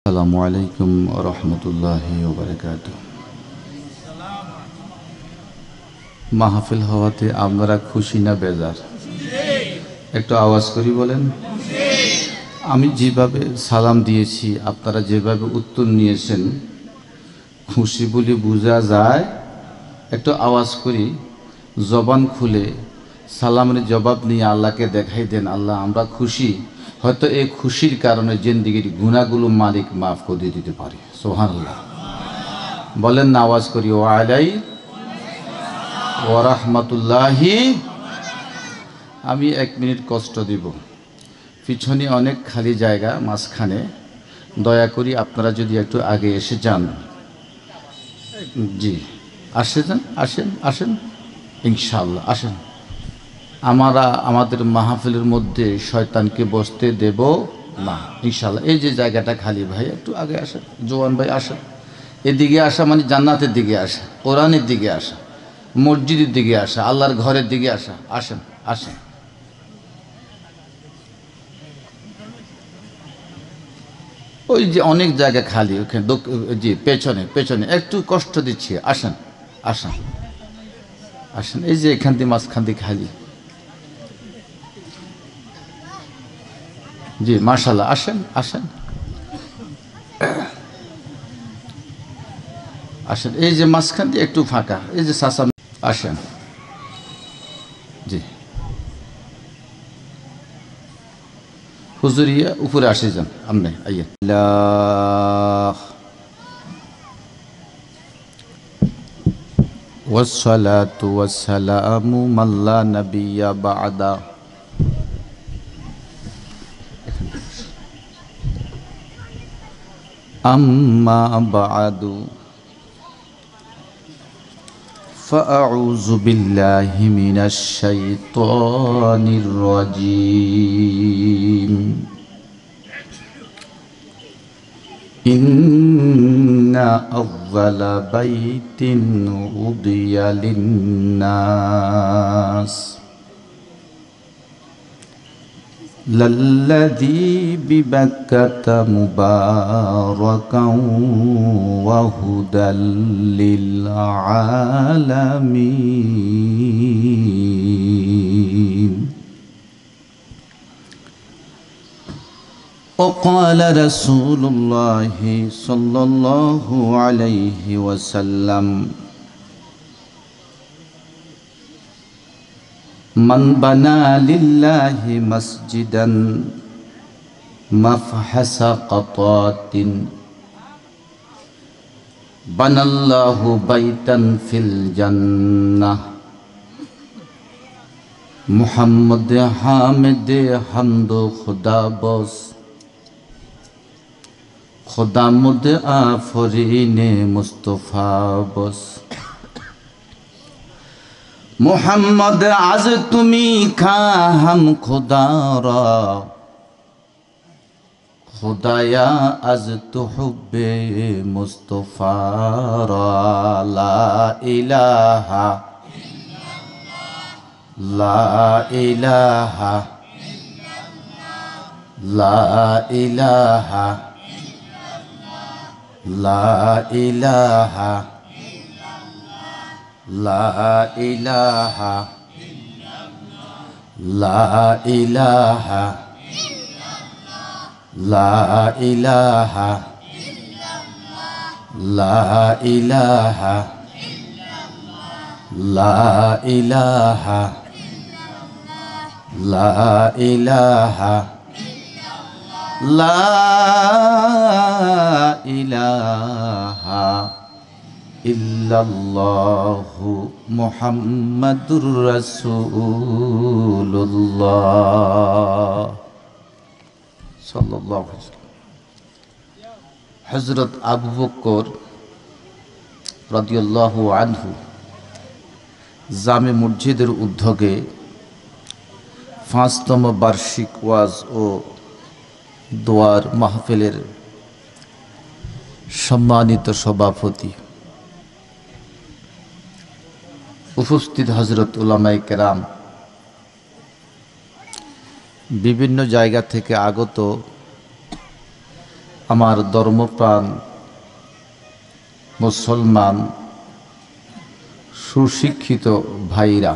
আসসালামু আলাইকুম ওয়া রাহমাতুল্লাহি ওয়া বারাকাতুহু। মাহফিল হওয়াতে আপনারা খুশি না বেজার? একটু আওয়াজ করি বলেন। আমি যেভাবে সালাম দিয়েছি, আপনারা যেভাবে উত্তর নিয়েছেন, খুশি বলে বোঝা যায়। একটু আওয়াজ করি, জবান খুলে সালামের জবাব নিয়ে আল্লাহকে দেখাই দেন, আল্লাহ আমরা খুশি। হয়তো এই খুশির কারণে জিন্দেগির গুনাহগুলো মালিক মাফ করে দিতে পারে। সুবহানাল্লাহ বলেন না, আওয়াজ করি। ওয়া আলাইকুম ওয়া রাহমাতুল্লাহি। আমি 1 মিনিট কষ্ট দিব, পিছনে অনেক খালি জায়গা, মাঝখানে দয়া করি আপনারা যদি একটু আগে এসে যান। জি আসে যান, আসেন আসেন ইনশাআল্লাহ আসেন। আমাদের মাহফিলের মধ্যে শয়তানকে বসতে দেব না ইনশাআল্লাহ। এই যে জায়গাটা খালি, ভাই একটু আগে আসেন, জোয়ান ভাই আসেন। এদিকে আসা মানে জান্নাতের দিকে আসা, কোরআনের দিকে আসা, মসজিদের দিকে আসা, আল্লাহর ঘরের দিকে আসা। আসেন আসেন। ওই যে অনেক জায়গা খালি ওখানে, জি পেছনে পেছনে একটু কষ্ট দিচ্ছি। আসেন আসেন আসেন। এই যে এখান দিয়ে মাঝখান দিয়ে খালি। জি মাশাআল্লাহ, আসেন আসেন আসেন। এই যে মাঝখান দিয়ে একটু ফাঁকা, এই যে সাসা। আসেন জি। হুজুরিয়া উপরে আসে যান আপনি, আইয়া ওয়াসসালাতু ওয়াসসালামু মাল্লা নাবিয়্যা বা'দা। আম্মা বা'দু ফাআউযু বিল্লাহি মিনাশ শাইতানির রাজীম। ইন্না আউয়ালা বাইতিন উদিয়া লিন্নাস লাল্লাযী বিবাক্কাতা মুবারাকান ওয়া হুদাল লিল আলামিন। وقال رسول الله صلى الله عليه وسلم من بنى لله مسجدا مفحص قطات بنى الله بيتا في الجنة। محمد حامد حمد خدا بس खुदामुद आफरीने मुस्तफ़ा बस। मोहम्मद आज तुम्ही खा हम खुदारा, खुदाया आज तो हुब्बे मुस्तफ़ा रा। ला इलाहा ला इलाहा ला इलाहा ला इलाहा ला इलाहा ला इलाहा ला इलाहा ला इलाहा ला इलाहा ला इलाहा ला इलाहा इल्लल्लाहु मुहम्मदुर रसूलुल्लाह सल्लल्लाहु अलैहि वसल्लम। हजरत আবু বকর রাদিয়াল্লাহু আনহু জামে মসজিদের উদ্যোগে 5তম বার্ষিক ওয়াজ ও দোয়ার মাহফিলের সম্মানিত সভাপতি, উপস্থিত হযরত উলামায়ে কেরাম, বিভিন্ন জায়গা থেকে আগত আমার ধর্মপ্রাণ মুসলমান সুশিক্ষিত ভাইরা,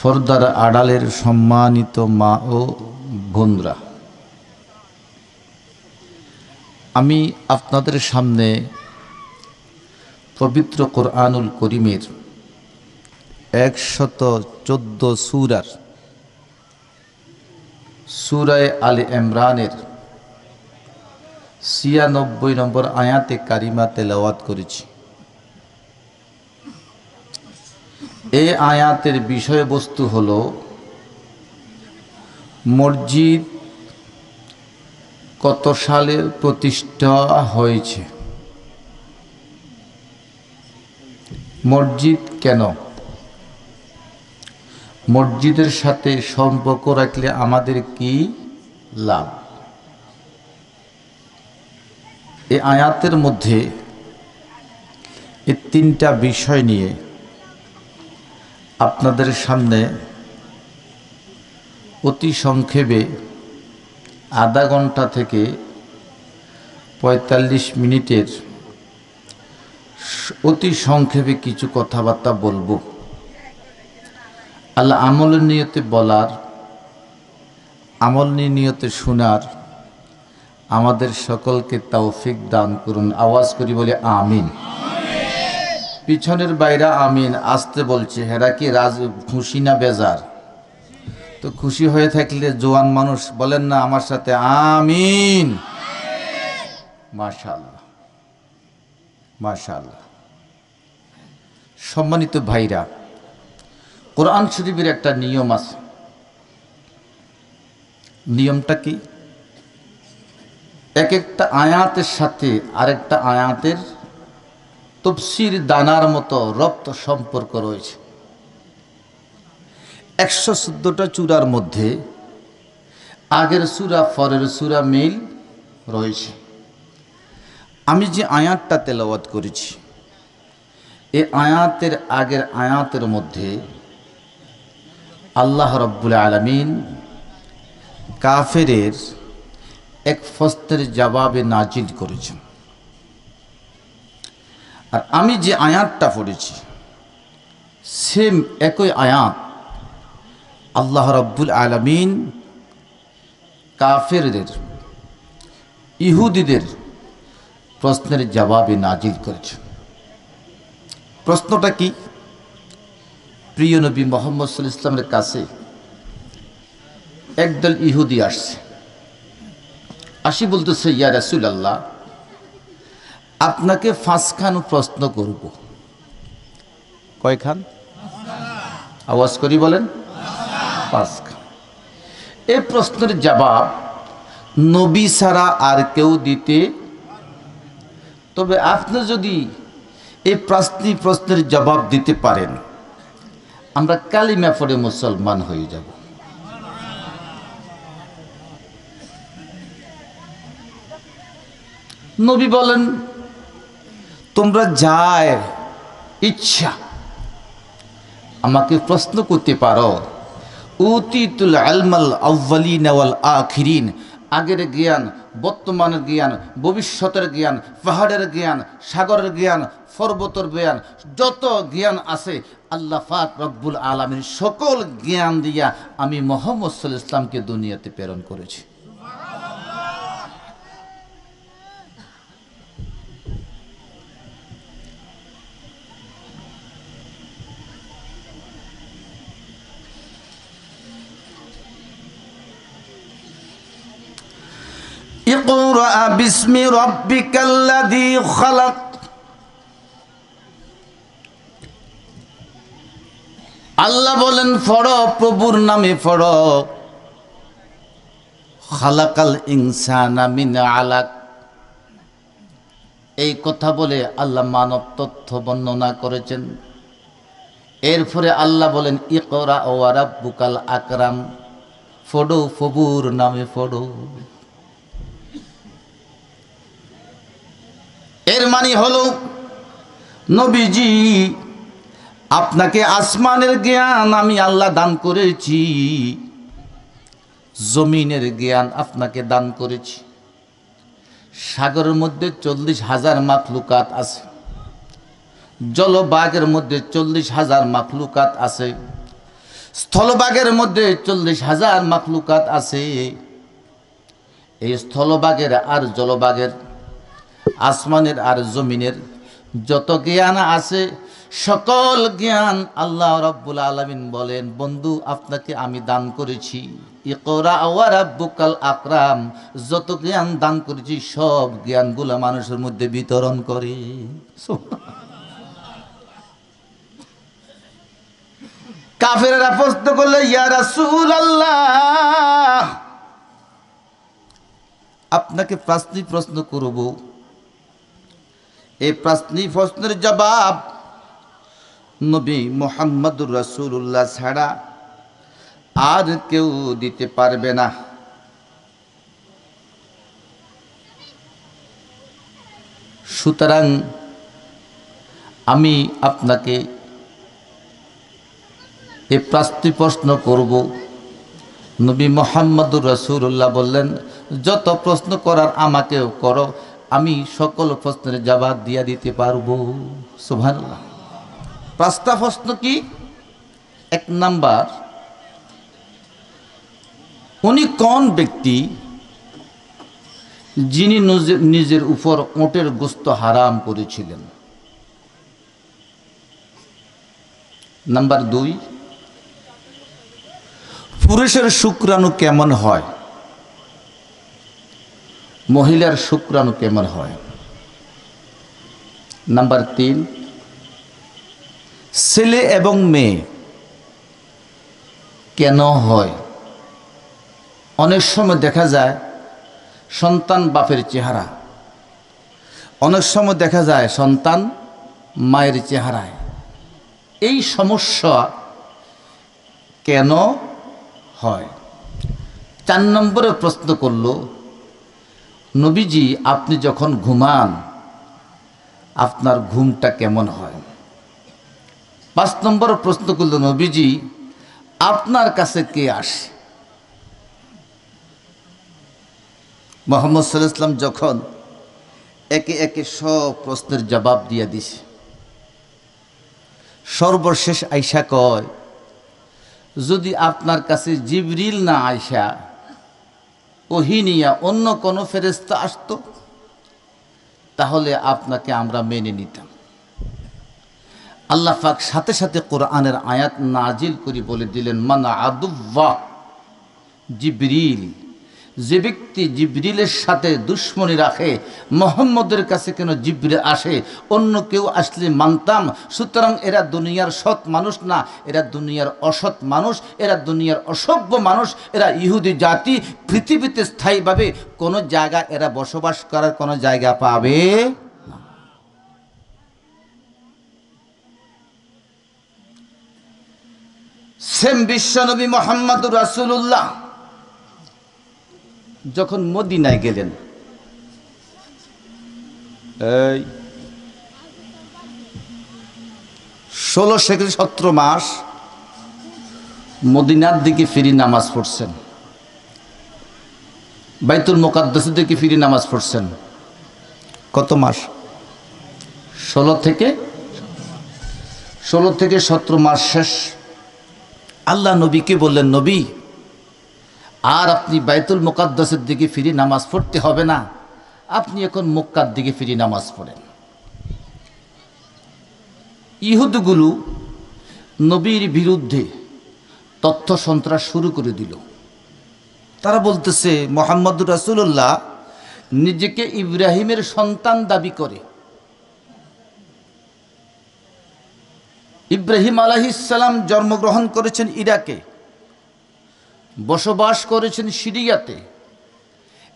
পর্দার আড়ালের সম্মানিত মা ও বোনরা, আমি আপনাদের সামনে পবিত্র কোরআনুল করিমের 114 সূরার সূরা আলে ইমরানের 96 নম্বর আয়াতে কারিমা তেলাওয়াত করেছি। এই আয়াতের বিষয়বস্তু হলো মসজিদ কত সালে প্রতিষ্ঠা হয়েছে, মসজিদ কেন, মসজিদের সাথে সম্পর্ক রাখলে আমাদের কি লাভ। এই আয়াতের মধ্যে এই তিনটা বিষয় নিয়ে আপনাদের সামনে অতি সংক্ষেপে আধা ঘন্টা থেকে 45 মিনিটের অতি সংক্ষেপে কিছু কথাবার্তা বলবো। আল্লাহ আমলের নিয়তে বলার, আমল নিয়তে শোনার আমাদের সকলকে তৌফিক দান করুন। আওয়াজ করি বলে আমিন। পিছনের বাইরা আমিন আসতে বলছে, হেরা কি খুশি না বেজার? তো খুশি হয়ে থাকলে জোয়ান মানুষ বলেন না আমার সাথে আমিন। মাশাআল্লাহ মাশাআল্লাহ। সম্মানিত ভাইরা, কোরআন শরীফের একটা নিয়ম আছে। নিয়মটা কি? এক একটা আয়াতের সাথে আরেকটা আয়াতের তাফসীর দানার মতো রপ্ত সম্পর্ক রয়েছে। 114টা সূরার মধ্যে আগের সূরা পরের সূরা মিল রয়েছে। আমি যে আয়াতটা তেলাওয়াত করেছি, এই আয়াতের আগের আয়াতের মধ্যে আল্লাহ রাব্বুল আলামিন কাফেরের এক প্রশ্নের জবাবে নাজিল করেছেন। আর আমি যে আয়াতটা পড়েছি সেম একই আয়াত আল্লাহ রাব্বুল আলামিন কাফেরদের, ইহুদিদের প্রশ্নের জবাবে নাজিল করেছেন। প্রশ্নটা কি? প্রিয় নবী মুহাম্মদ সাল্লাল্লাহু আলাইহি ওয়াসাল্লামের কাছে একদল ইহুদি আসছে, আসি বলতেছে, ইয়া রাসূলুল্লাহ, আপনাকে 5খান প্রশ্ন করব। কয়খান? আওয়াজ করি বলেন। 5খান। এই প্রশ্নের জবাব নবী ছাড়া আর কেউ দিতে, তবে আপনি যদি এই প্রশ্নের জবাব দিতে পারেন, আমরা কালিমা পড়ে মুসলমান হয়ে যাব। নবী বলেন, তোমরা যায় ইচ্ছা আমাকে প্রশ্ন করতে পারো। উতিতুল ইলমাল আউয়ালিন ওয়াল আখিরিন, আগের জ্ঞান, বর্তমানের জ্ঞান, ভবিষ্যতের জ্ঞান, পাহাড়ের জ্ঞান, সাগরের জ্ঞান, পর্বতের জ্ঞান, যত জ্ঞান আছে আল্লাহ পাক রব্বুল আলামিন সকল জ্ঞান দিয়া আমি মুহাম্মদ সাল্লাল্লাহু আলাইহি ওয়াসাল্লামকে দুনিয়াতে প্রেরণ করেছি। ইকরা বিসমি রাব্বিকাল্লাযী খালাক, আল্লাহ বলেন পড়ো, প্রভুর নামে পড়ো। খালাকাল ইনসানা মিন আলাক, এই কথা বলে আল্লাহ মানব তথ্য বর্ণনা করেছেন। এরপরে আল্লাহ বলেন ইকরা ওয়া রাব্বুকাল আকরাম, পড়ো প্রভুর নামে পড়ো। এর মানে হলো নবীজি আপনাকে আসমানের জ্ঞান আমি আল্লাহ দান করেছি, জমিনের জ্ঞান আপনাকে দান করেছি। সাগরের মধ্যে 40,000 মাখলুকাত আছে, জলবাগের মধ্যে 40,000 মাখলুকাত আছে, স্থলবাগের মধ্যে 40,000 মাখলুকাত আছে। এই স্থলবাগের আর জলবাগের, আসমানের আর জমিনের যত জ্ঞান আছে, সকল জ্ঞান আল্লাহ রাব্বুল আলামিন বলেন, বন্ধু আপনাকে আমি দান করেছি। ইকরা ওয়া রাব্বুকাল আকরাম, যত জ্ঞান দান করেছি সব জ্ঞানগুলো মানুষের মধ্যে বিতরণ করে। কাফেররা প্রশ্ন করলে, ইয়া রাসূলুল্লাহ, আপনাকে প্রশ্ন করব, এই প্রশ্নের জবাব নবী মুহাম্মদুর রাসূলুল্লাহ ছাড়া আর কেউ দিতে পারবে না। সুতরাং আমি আপনাকে এই প্রশ্ন করব। নবী মুহাম্মদুর রাসূলুল্লাহ বললেন, যত প্রশ্ন করার আমাকেও করো, আমি সকল প্রশ্নের জবাব দিয়ে দিতে পারবো। সুবহানাল্লাহ। প্রশ্ন কি? এক নাম্বার, উনি কোন ব্যক্তি যিনি নিজের উপর ওটের গোশত হারাম করেছিলেন? নাম্বার 2, পুরুষের শুক্রাণু কেমন হয়, মহিলার শুক্রাণু কেমন হয়? নাম্বার 3, ছেলে এবং মেয়ে কেন হয়? অনেক সময় দেখা যায় সন্তান বাপের চেহারা, অনেক সময় দেখা যায় সন্তান মায়ের চেহারায়। এই সমস্যা কেন হয়? 4 নম্বরে প্রশ্ন করল, নবীজি আপনি যখন ঘুমান আপনার ঘুমটা কেমন হয়? 5 নম্বর প্রশ্ন করল, নবীজি আপনার কাছে কে আসে? মুহাম্মদ সাল্লাল্লাহু আলাইহি ওয়াসাল্লাম যখন একে একে সব প্রশ্নের জবাব দিয়ে দিছে, সর্বশেষ আইসা কয়, যদি আপনার কাছে জিবরিল না আইসা ওহী নিয়া অন্য কোনো ফেরেশতা আসতো তাহলে আপনাকে আমরা মেনে নিতাম। আল্লাহ পাক সাথে সাথে কোরআনের আয়াত নাজিল করে বলে দিলেন, মান আদুওয়া জিবরিল, যে ব্যক্তি জিবরিলের সাথে দুশ্মনী রাখে, মুহাম্মদের কাছে কেন জিবরিল আসে, অন্য কেউ আসলে মানতাম। সুতরাং এরা দুনিয়ার সৎ মানুষ না, এরা দুনিয়ার অসৎ মানুষ, এরা দুনিয়ার অসভ্য মানুষ, এরা ইহুদি জাতি। পৃথিবীতে স্থায়ীভাবে কোনো জায়গা এরা বসবাস করার কোনো জায়গা পাবে না। সেম বিশ্বনবী মুহাম্মদুর রাসূলুল্লাহ যখন মদিনায় গেলেন, এই 16 থেকে 17 মাস মদিনার দিকে ফিরে নামাজ পড়ছেন, বাইতুল মুকাদ্দাসের দিকে ফিরে নামাজ পড়ছেন। কত মাস? 16 থেকে 17 মাস শেষ। আল্লাহ নবীকে বললেন, নবী আর আপনি বাইতুল মুকাদ্দাসের দিকে ফিরে নামাজ পড়তে হবে না, আপনি এখন মক্কার দিকে ফিরে নামাজ পড়েন। ইহুদগুলো নবীর বিরুদ্ধে তথ্য সন্ত্রাস শুরু করে দিল। তারা বলতেছে, মুহাম্মদুর রাসূলুল্লাহ নিজেকে ইব্রাহিমের সন্তান দাবি করে। ইব্রাহিম আলাইহিস সালাম জন্মগ্রহণ করেছেন ইরাকে, বসবাস করেছেন সিরিয়াতে।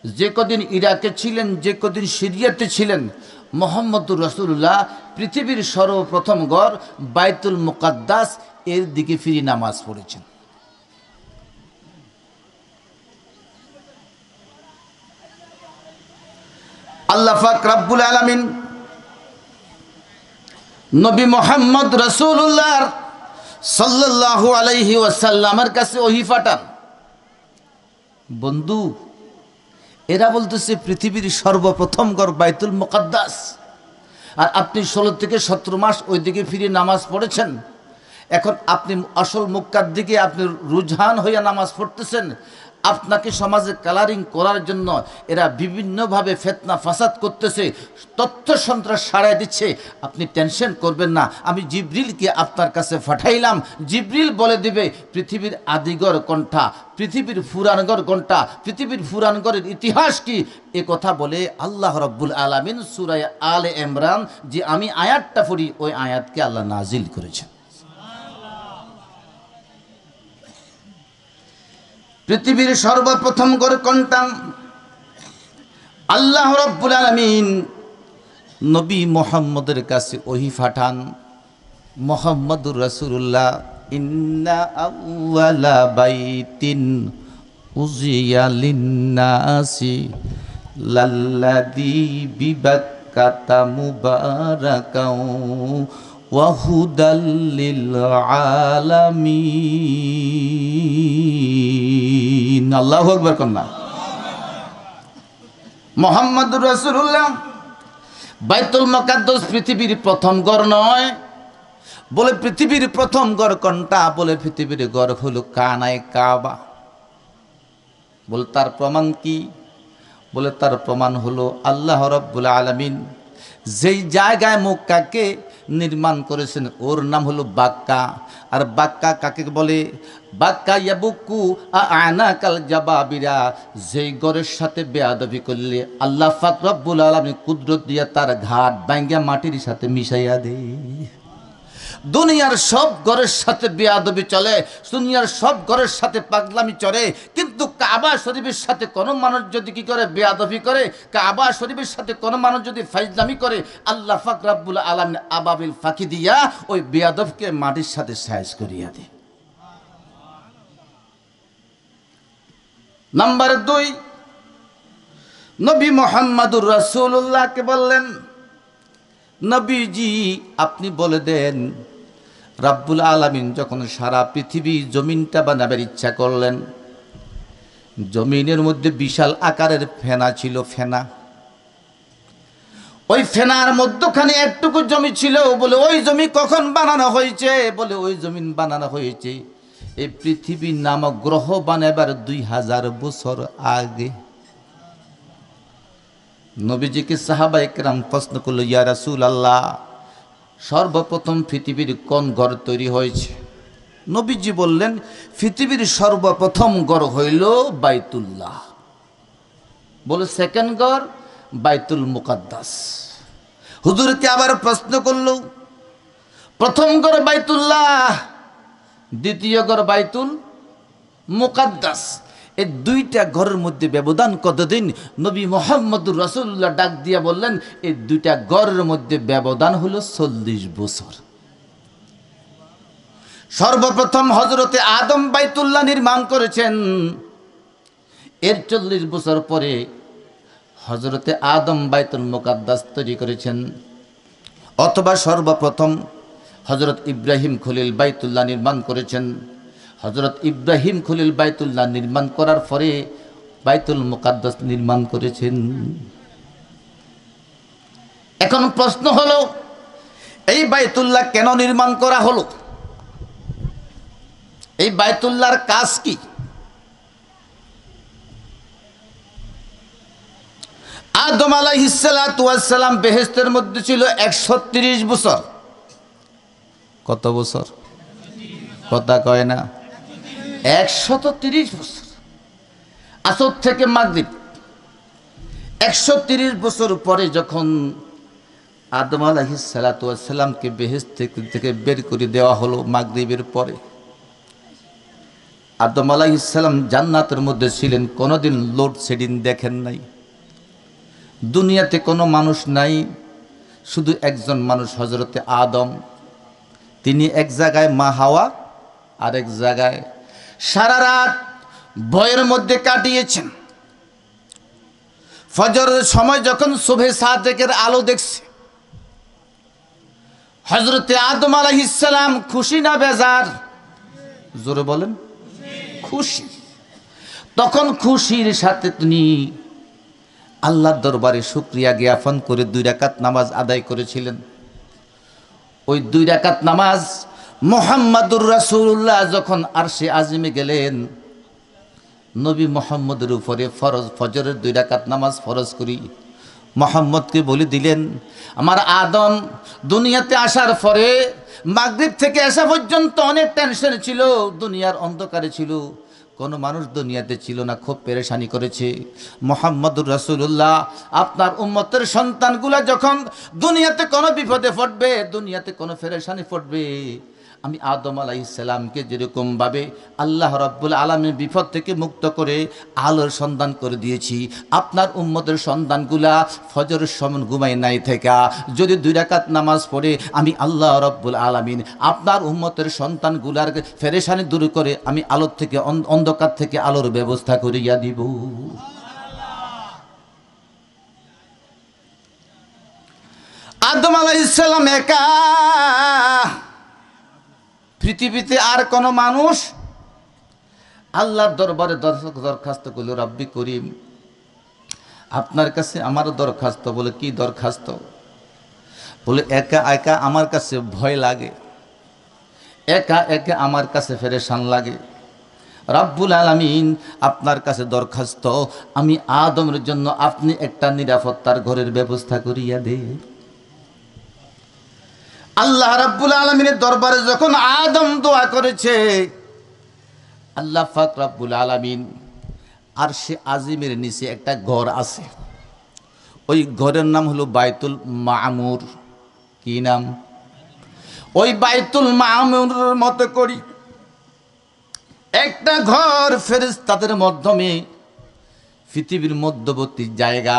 যে কদিন ইরাকে ছিলেন, যে কদিন সিরিয়াতে ছিলেন, মুহাম্মদুর রাসূলুল্লাহ পৃথিবীর সর্বপ্রথম ঘর বাইতুল মুকাদ্দাস এর দিকে ফিরে নামাজ পড়েছেন। আল্লাহ পাক রব্বুল আলামিন নবী মুহাম্মদ রাসূলুল্লাহ সাল্লাল্লাহু আলাইহি ওয়াসাল্লামের কাছে ওহী পাঠান। বন্ধু, এরা বলতেছে পৃথিবীর সর্বপ্রথম ঘর বাইতুল মুকাদ্দাস, আর আপনি 16 থেকে 17 মাস ওই দিকে ফিরে নামাজ পড়েছেন। এখন আপনি আসল মক্কার দিকে আপনি রুঝান হইয়া নামাজ পড়তেছেন। আপনাকে সমাজে কালারিং করার জন্য এরা বিভিন্নভাবে ফিতনা ফাসাদ করতেছে, তথ্য সন্ত্রাস ছড়ায় দিচ্ছে। আপনি টেনশন করবেন না, আমি জিবরিলকে আপনার কাছে পাঠাইলাম। জিবরিল বলে দিবে পৃথিবীর আদিগর কোনটা, পৃথিবীর ফুরানগর কোনটা, পৃথিবীর ফুরানগরের ইতিহাস কি। এ কথা বলে আল্লাহ রাব্বুল আলামিন সূরা আলে ইমরান যে আমি আয়াতটা পড়ি, ওই আয়াতকে আল্লাহ নাজিল করেছেন। পৃথিবীর সর্বপ্রথম ঘর কোনটা? আল্লাহ রাব্বুল আলামিন নবী মুহাম্মদের কাছে ওহী পাঠান, মুহাম্মদুর রাসূলুল্লাহ, ইন্না আউওয়ালা বাইতিন উজিয়া লিন্নাসি লাল্লাযী বিবাক্কাতা মুবারাকাও ওয়া হুদাল লিল আলামিন। আল্লাহু আকবার কন্যা। মুহাম্মদুর রাসূলুল্লাহ, বাইতুল মুকাদ্দাস পৃথিবীর প্রথম ঘর নয়। বলে পৃথিবীর প্রথম ঘর কোনটা? বলে পৃথিবীর ঘর হলো কানায় কাবা। বলে তার প্রমাণ কি? বলে তার প্রমাণ হলো আল্লাহ রাব্বুল আলামিন যেই জায়গায় মক্কাকে নির্মাণ করেছেন ওর নাম হলো বাক্কা। আর বাক্কা কাকে বলে? বাক্কা ইয়াবুকু আনাকাল জাবাবিরা, যেই গরের সাথে বেয়াদবি করলে আল্লাহ পাক রব্বুল আলামিন কুদরত দিয়া তার ঘাট ভাঙ্গা মাটির সাথে মিশাইয়া দেয়। দুনিয়ার সব ঘরের সাথে বেয়াদবি চলে, দুনিয়ার সব ঘরের সাথে পাগলামি চলে, কিন্তু কাবা শরীফের সাথে কোনো মানুষ যদি কি করে বেয়াদবি করে, কাবা শরীফের সাথে কোনো মানুষ যদি ফাইজলামি করে, আল্লাহ পাক রব্বুল আলামিন আবাবিল ফাঁকি দিয়া ওই বেয়াদবকে মাটির সাথে সাইজ করিয়া দেয়। নাম্বার 2, নবী মুহাম্মদুর রাসূলুল্লাহকে বললেন, নবীজি আপনি বলে দেন রব্বুল আলামিন যখন সারা পৃথিবী জমিনটা বানাবার ইচ্ছা করলেন, জমিনের মধ্যে বিশাল আকারের ফেনা ছিল, ফেনা। ওই ফেনার মধ্যখানে একটুকু জমি ছিল। বলে ওই জমি কখন বানানো হয়েছে? বলে ওই জমিন বানানো হয়েছে এই পৃথিবী নামক গ্রহ বানাবার 2000 বছর আগে। নবীজিকে সাহাবায়ে কেরাম প্রশ্ন করল, ইয়া রাসূলুল্লাহ, সর্বপ্রথম পৃথিবীর কোন ঘর তৈরি হয়েছে? নবীজি বললেন, পৃথিবীর সর্বপ্রথম ঘর হইল বাইতুল্লাহ। বলে সেকেন্ড ঘর বাইতুল মুকাদ্দাস। হুজুরকে আবার প্রশ্ন করল, প্রথম ঘর বাইতুল্লাহ, দ্বিতীয় ঘর বাইতুল মুকাদ্দাস, এই দুইটা ঘরের মধ্যে ব্যবধান কতদিন? নবী মুহাম্মদুর রাসূলুল্লাহ ডাক দিয়া বললেন, এই দুইটা ঘরের মধ্যে ব্যবধান হলো 40 বছর। সর্বপ্রথম হযরতে আদম বাইতুল্লাহ নির্মাণ করেছেন, এর 40 বছর পরে হযরতে আদম বাইতুল মুকাদ্দাস তৈরি করেছেন। অথবা সর্বপ্রথম হযরত ইব্রাহিম খলিল বাইতুল্লাহ নির্মাণ করেছেন। হযরত ইব্রাহিম খলিল বাইতুল্লাহ নির্মাণ করার পরে বাইতুল মুকাদ্দাস নির্মাণ করেছেন। এখন প্রশ্ন হলো, এই বাইতুল্লাহ কেন নির্মাণ করা হলো? এই বাইতুল্লাহর কাজ কি? আদম আলাইহিস সালাতু ওয়াস সালাম বেহেশতের মধ্যে ছিল 130 বছর। কত বছর? কথা কয় না, 130 বছর। আসর থেকে মাগরিব 130 বছর পরে যখন আদম আলাইহিস সালাতু ওয়াস সালামকে বেহেশত থেকে বের করে দেওয়া হলো মাগরিবের পরে, আদম আলাইহিস সালাম জান্নাতের মধ্যে ছিলেন, কোনোদিন লোডশেডিং দেখেন নাই। দুনিয়াতে কোনো মানুষ নাই, শুধু একজন মানুষ হযরতে আদম। তিনি এক জায়গায়, মা হাওয়া আরেক জায়গায়। সারা রাত ভয়ের মধ্যে কাটিয়েছেন। ফজরের সময় যখন শুভে সাদেকের আলো দেখছে, হযরতে আদম আলাইহিস সালাম খুশি না বেজার? জোরে বলেন, খুশি। তখন খুশির সাথে তিনি আল্লাহর দরবারে শুকরিয়া জ্ঞাপন করে 2 রাকাত নামাজ আদায় করেছিলেন। ওই 2 রাকাত নামাজ মুহাম্মাদুর রাসূলুল্লাহ যখন আরশে আজিমে গেলেন, নবী মুহাম্মদের উপরে ফরজ ফজরের 2 রাকাত নামাজ ফরজ করি মুহাম্মদকে বলে দিলেন, আমার আদম দুনিয়াতে আসার পরে মাগরিব থেকে আসা পর্যন্ত অনেক টেনশন ছিল, দুনিয়ার অন্ধকারে ছিল, কোনো মানুষ দুনিয়াতে ছিল না, খুব পেরেশানি করেছে। মুহাম্মদুর রাসূলুল্লাহ আপনার উম্মতের সন্তানগুলা যখন দুনিয়াতে কোনো বিপদে পড়বে, দুনিয়াতে কোনো পেরেশানি পড়বে, আমি আদম আলাইহিস সালামকে যেরকম ভাবে আল্লাহ রাব্বুল আলামিন বিপদ থেকে মুক্ত করে আলোর সন্ধান করে দিয়েছি, আপনার উম্মতের সন্তানগুলা ফজরের সময় ঘুমায় নাই থেকে যদি 2 রাকাত নামাজ পড়ে, আমি আল্লাহ রাব্বুল আলামিন আপনার উম্মতের সন্তানগুলার পেরেশানি দূর করে আমি আলোর থেকে অন্ধকার থেকে আলোর ব্যবস্থা করিয়া দিব। আদম আলাইহিস সালাম একা, পৃথিবীতে আর কোন মানুষ আল্লাহর দরবারে দরখাস্ত করল, রাব্বি করিম আপনার কাছে আমার দরখাস্ত। বলে কি দরখাস্ত? বলে একা একা আমার কাছে ভয় লাগে, একা একা আমার কাছে পেরেশান লাগে, রাব্বুল আলামিন আপনার কাছে দরখাস্ত, আমি আদমের জন্য আপনি একটা নিরাপত্তার ঘরের ব্যবস্থা করিয়া দে। আল্লাহ রাব্বুল আলামিনের দরবারে যখন আদম দোয়া করেছে, আল্লাহ পাক রাব্বুল আলামিন আরশে আজিমের নিচে একটা ঘর আছে, ওই ঘরের নাম হলো বাইতুল মামুর। কি নাম? ওই বাইতুল মামুরের মতো করি একটা ঘর ফেরেশতাদের মাধ্যমে পৃথিবীর মধ্যবর্তী জায়গা,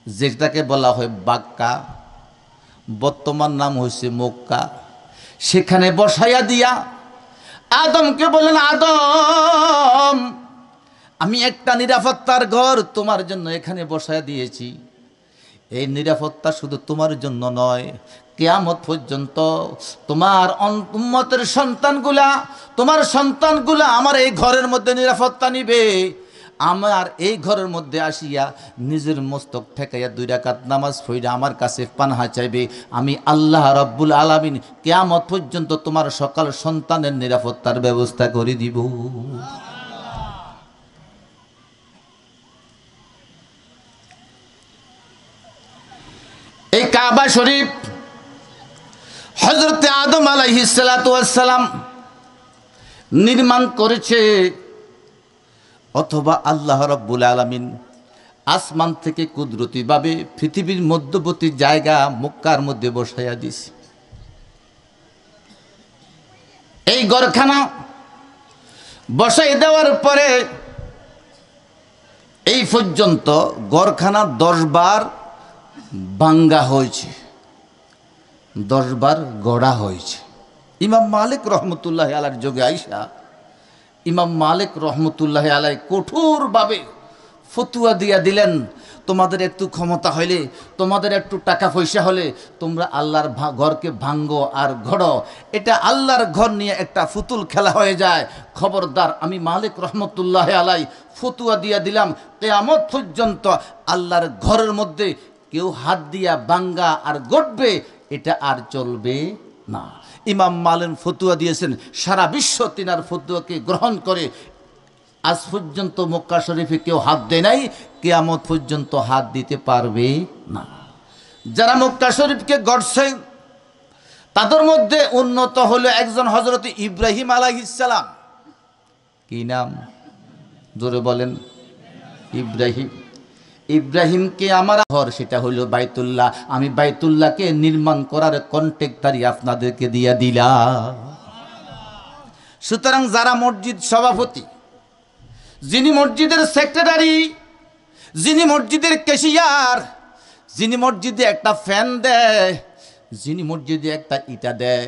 যেটাকে বলা হয় বাক্কা, বর্তমান নাম হয়েছে মক্কা, সেখানে বসাইয়া দিয়া আদমকে বলেন, আদম আমি একটা নিরাপত্তার ঘর তোমার জন্য এখানে বসাইয়া দিয়েছি, এই নিরাপত্তা শুধু তোমার জন্য নয়, কিয়ামত পর্যন্ত তোমার উম্মতের সন্তানগুলা, তোমার সন্তানগুলা আমার এই ঘরের মধ্যে নিরাপত্তা নিবে, আমার এই ঘরের মধ্যে আসিয়া নিজের মস্তক ঠেকাইয়া 2 রাকাত নামাজ পড়িয়া আমার কাছে পানাহা চাইবে, আমি আল্লাহ রাব্বুল আলামিন কিয়ামত পর্যন্ত তোমার সকল সন্তানের নিরাপত্তার ব্যবস্থা করে দিব। এই কাবা শরীফ হযরত আদম আলাইহিস সালাতু ওয়াস সালাম নির্মাণ করেছে, অথবা আল্লাহ রাব্বুল আলামিন আসমান থেকে কুদরতিভাবে পৃথিবীর মধ্যবর্তী জায়গা মক্কার মধ্যে বসাইয়া দিছে। এই ঘরখানা বসাই দেওয়ার পরে এই পর্যন্ত ঘরখানা 10 বার ভাঙ্গা হয়েছে, 10 বার গড়া হয়েছে। ইমাম মালিক রহমতুল্লাহ আলাইহির যুগে আইসা ইমাম মালিক রহমতুল্লাহ আলাই কঠোরভাবে ফতুয়া দিয়া দিলেন, তোমাদের একটু ক্ষমতা হইলে, তোমাদের একটু টাকা পয়সা হলে তোমরা আল্লাহর ঘরকে ভাঙ্গো আর গড়ো, এটা আল্লাহর ঘর নিয়ে একটা ফুতুল খেলা হয়ে যায়। খবরদার, আমি মালিক রহমতুল্লাহ আলাই ফতুয়া দিয়া দিলাম, কিয়ামত পর্যন্ত আল্লাহর ঘরের মধ্যে কেউ হাত দিয়া ভাঙ্গা আর গড়বে এটা আর চলবে না। ইমাম মালিক ফতুয়া দিয়েছেন, সারা বিশ্ব তিনার ফতুয়াকে গ্রহণ করে আজ পর্যন্ত মক্কা শরীফে কেউ হাত দেয় নাই, কিয়ামত পর্যন্ত হাত দিতে পারবে না। যারা মক্কা শরীফকে গড়ছে তাদের মধ্যে উন্নত হলো একজন হযরত ইব্রাহিম আলাইহিস সালাম। কি নাম? জোরে বলেন। ইব্রাহিম। ইব্রাহিমকে আমার ঘর সেটা হলো বাইতুল্লাহ, আমি বাইতুল্লাহকে নির্মাণ করার কন্ট্রাক্টরি আপনাদেরকে দিয়া দিলাম। সুতরাং যারা মসজিদ সভাপতি, যিনি মসজিদের সেক্রেটারি, যিনি মসজিদের ক্যাশিয়ার, যিনি মসজিদে একটা ফ্যান দেয়, যিনি মসজিদে একটা ইটা দেয়,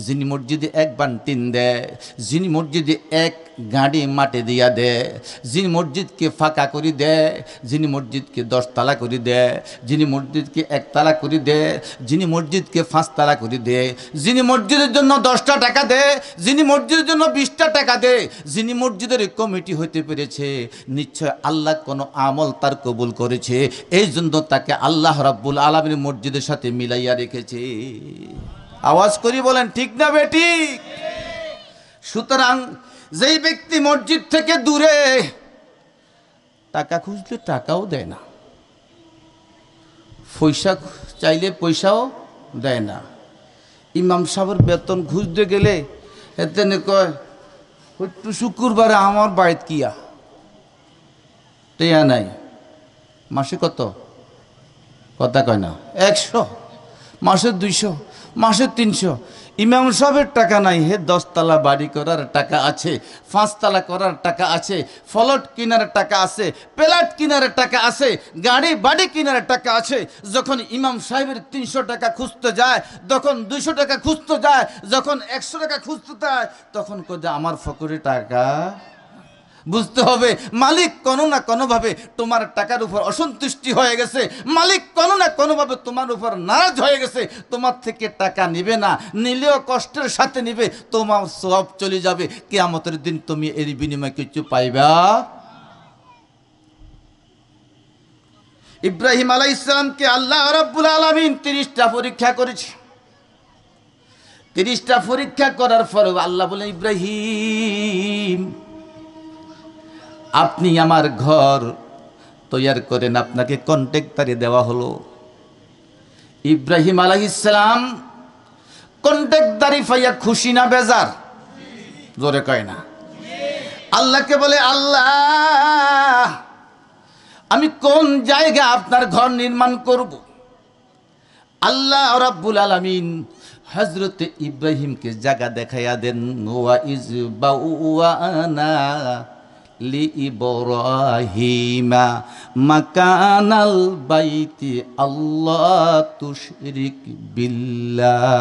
যিনি মসজিদে এক বান্টিন দেয়, যিনি মসজিদে এক গাড়ি মাটি দিয়া দেয়, যিনি মসজিদকে ফাঁকা করে দেয়, যিনি মসজিদকে 10 তালা করে দেয়, যিনি মসজিদকে 1 তালা করে দেয়, যিনি মসজিদকে 5 তালা করে দেয়, যিনি মসজিদের জন্য 10টা টাকা দেয়, যিনি মসজিদের জন্য 20টা টাকা দেয়, যিনি মসজিদের কমিটি হইতে পেরেছে, নিশ্চয় আল্লাহ কোনো আমল তার কবুল করেছে, এই জন্য তাকে আল্লাহ রাব্বুল আলামিন মসজিদের সাথে মিলাইয়া রেখেছে। আওয়াজ করি বলেন ঠিক না বেঠিক? সুতরাং যেই ব্যক্তি মসজিদ থেকে দূরে, টাকা খুঁজলে টাকাও দেয় না, পয়সা চাইলে পয়সাও দেয় না, ইমাম সাহেবের বেতন খুঁজতে গেলে এতে কয় একটু শুক্রবারে আমার বাড়িত কিয়া টেয়া নাই, মাসে কত কথা কয় না 100, মাসে 200, মাসে 300। ইমাম সাহেবের টাকা নাই, হে 10 তালা বাড়ি করার টাকা আছে, 5 তালা করার টাকা আছে, ফলট কিনার টাকা আছে, প্লাট কিনার টাকা আছে, গাড়ি বাড়ি কিনার টাকা আছে। যখন ইমাম সাহেবের 300 টাকা খুঁজতে যায়, যখন 200 টাকা খুঁজতে যায়, যখন 100 টাকা খুঁজতে যায়, তখন কোথায় আমার ফকরে টাকা। বুঝতে হবে মালিক কোনো না কোনোভাবে তোমার টাকার উপর অসন্তুষ্টি হয়ে গেছে, মালিক কোনো না কোনোভাবে তোমার উপর নারাজ হয়ে গেছে, তোমার থেকে টাকা নিবে না, নিলেও কষ্টের সাথে নিবে, তোমার সওয়াব চলে যাবে, কিয়ামতের দিন তুমি এর বিনিময়ে কিছু পাইবা। ইব্রাহিম আলাইহিস সালামকে আল্লাহ রাব্বুল আলামিন 30টা পরীক্ষা করেছে। 30টা পরীক্ষা করার পরে আল্লাহ বলেন, ইব্রাহিম আপনি আমার ঘর তৈয়ার করেন, আপনাকে কন্ট্রাক্টরে দেওয়া হলো। ইব্রাহিম আলাইহিস সালাম কন্ট্রাক্টদারি পাইয়া খুশি না বেজার? জোরে কয় না। আল্লাহকে বলে, আল্লাহ আমি কোন জায়গা আপনার ঘর নির্মাণ করব? আল্লাহ রাব্বুল আলামিন হযরতে ইব্রাহিমকে জায়গা দেখাইয়া দেন। ওয়া ইজ বাওয়ানা লি ইব্রাহিমা মাকানাল বাইতি আল্লাহ তুশরিক বিল্লাহ।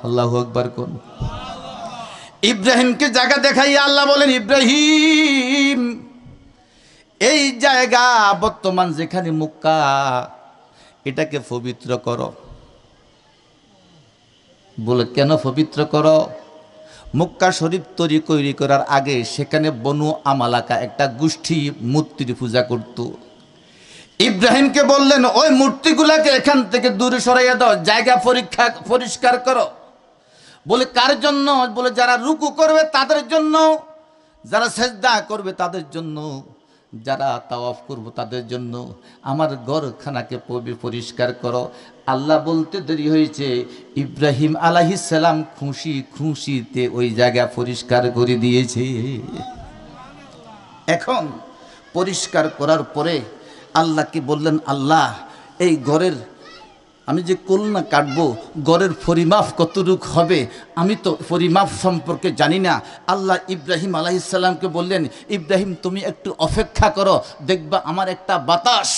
আল্লাহু আকবার কোন। ইব্রাহিমকে জায়গা দেখাইয়া আল্লাহ বলেন, ইব্রাহিম এই জায়গা বর্তমান যেখানে মক্কা, এটাকে পবিত্র করো। বলে কেন পবিত্র করো? মক্কা শরীফ তৈরি করার আগে সেখানে বনু আমালাকা একটা গোষ্ঠী মূর্তির পূজা করত। ইব্রাহিমকে বললেন, ওই মূর্তিগুলাকে এখান থেকে দূরে সরাইয়া দাও, জায়গা পরিষ্কার করো। বলে কার জন্য? বলে যারা রুকু করবে তাদের জন্য, যারা সেজদা করবে তাদের জন্য, যারা তাওয়াফ করবো তাদের জন্য। আমার ঘরখানাকে পরিষ্কার করো। আল্লাহ বলতে দেরি হয়েছে, ইব্রাহিম আলাইহিস সালাম খুশিতে ওই জায়গা পরিষ্কার করে দিয়েছে। এখন পরিষ্কার করার পরে আল্লাহকে বললেন, আল্লাহ এই ঘরের আমি যে কলনা কাটবো, গড়ের পরিমাপ কতটুক হবে আমি তো পরিমাপ সম্পর্কে জানি না। আল্লাহ ইব্রাহিম আলাইহিস সালামকে বললেন, ইব্রাহিম তুমি একটু অপেক্ষা করো, দেখবা আমার একটা বাতাস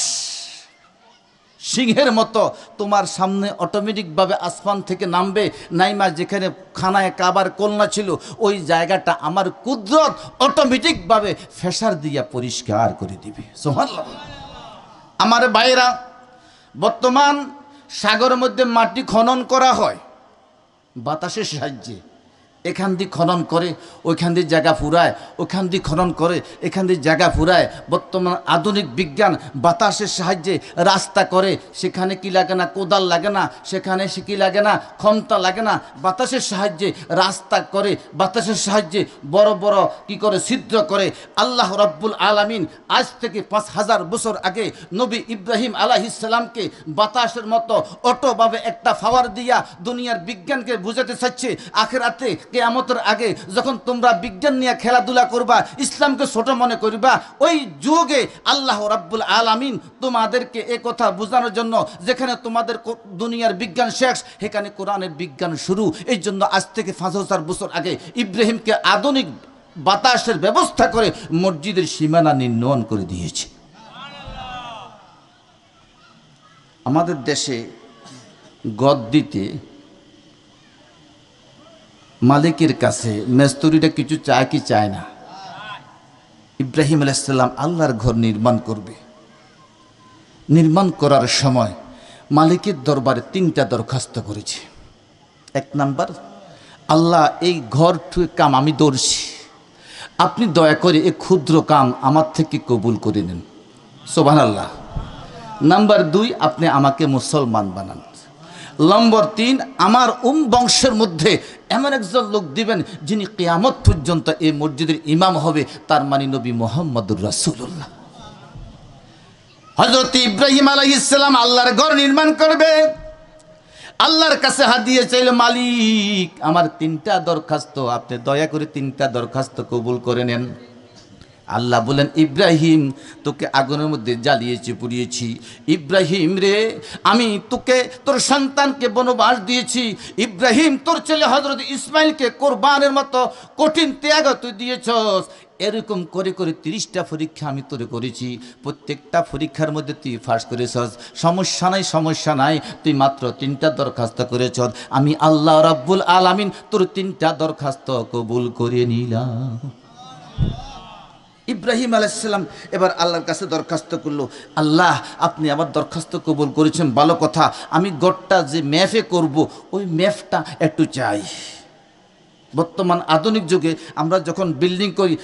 সিংহের মতো তোমার সামনে অটোমেটিকভাবে আসমান থেকে নামবে, নাইমা যেখানে খানায় কাবার কলনা ছিল ওই জায়গাটা আমার কুদরত অটোমেটিকভাবে ফেসার দিয়া পরিষ্কার করে দিবে। সুবহানাল্লাহ। আমার ভাইরা, বর্তমান সাগরের মধ্যে মাটি খনন করা হয় বাতাসের সাহায্যে। এখান দিয়ে খনন করে ওইখান দিয়ে জায়গা ফুরায়, ওইখান দিয়ে খনন করে এখান দিয়ে জায়গা ফুরায়। বর্তমান আধুনিক বিজ্ঞান বাতাসের সাহায্যে রাস্তা করে, সেখানে কি লাগে না, কোদাল লাগে না, সেখানে সে কি লাগে না, ক্ষমতা লাগে না, বাতাসের সাহায্যে রাস্তা করে, বাতাসের সাহায্যে বড় বড় কি করে ছিদ্র করে। আল্লাহ রাব্বুল আলামিন আজ থেকে 5000 বছর আগে নবী ইব্রাহিম আলাইহিস সালামকে বাতাসের মতো অটোভাবে একটা পাওয়ার দিয়া দুনিয়ার বিজ্ঞানকে বুঝাতে চাচ্ছে, আখিরাতে কিয়ামতের আগে যখন তোমরা বিজ্ঞান নিয়ে খেলাধুলা করবা, ইসলামকে ছোট মনে করবা, ওই যুগে আল্লাহ রাব্বুল আলামিন তোমাদেরকে এ কথা বোঝানোর জন্য, যেখানে তোমাদের দুনিয়ার বিজ্ঞান শেষ সেখানে কোরআনের বিজ্ঞান শুরু। এই জন্য আজ থেকে 5000 বছর আগে ইব্রাহিমকে আধুনিক বাতাসের ব্যবস্থা করে মসজিদের সীমানা নির্ণয় করে দিয়েছে। আমাদের দেশে গদ দিতে মালিকের কাছে মেস্তরিটা কিছু চায় কি চায় না? ইব্রাহিম আলাইহিস সালাম আল্লাহর ঘর নির্মাণ করবে। নির্মাণ করার সময় মালিকের দরবারে 3টা দরখাস্ত করেছে। 1 নাম্বার, আল্লাহ এই ঘর কাম আমি ধরছি, আপনি দয়া করে এই ক্ষুদ্র কাম আমার থেকে কবুল করে নেন। সুবহানাল্লাহ। নাম্বার 2, আপনি আমাকে মুসলমান বানান। নম্বর 3, আমার বংশের মধ্যে এমন একজন লোক দিবেন যিনি কিয়ামত পর্যন্ত এই মসজিদের ইমাম হবে, তার মানে নবী মুহাম্মদুর রাসূলুল্লাহ। হযরত ইব্রাহিম আলাইহিস সালাম আল্লাহর ঘর নির্মাণ করবে। আল্লাহর কাছে হাত দিয়ে চাইল, মালিক আমার 3টা দরখাস্ত, আপনি দয়া করে 3টা দরখাস্ত কবুল করে নেন। আল্লাহ বলেন, ইব্রাহিম তোকে আগুনের মধ্যে জ্বালিয়েছি, পুড়িয়েছি। ইব্রাহিম রে, আমি তোকে তোর সন্তানকে বনবাস দিয়েছি। ইব্রাহিম তোর ছেলে হযরত ইসমাইলকে কোরবানের মতো কঠিন ত্যাগ তুই দিয়েছস। এরকম করে করে 30টা পরীক্ষা আমি তোরে করেছি, প্রত্যেকটা পরীক্ষার মধ্যে তুই ফাঁস করেছস। সমস্যা নাই, সমস্যা নাই, তুই মাত্র 3টা দরখাস্ত করেছস। আমি আল্লাহ রাব্বুল আলামিন তোর 3টা দরখাস্ত কবুল করে নিলাম। ইব্রাহিম আলাইহিস সালাম এবার আল্লাহর কাছে দরখাস্ত করলো, আল্লাহ আপনি আমার দরখাস্ত কবুল করেছেন, ভালো কথা, আমি গড়টা যে ম্যাপে করব ওই ম্যাপটা একটু চাই। বর্তমান আধুনিক যুগে আমরা যখন বিল্ডিং করি,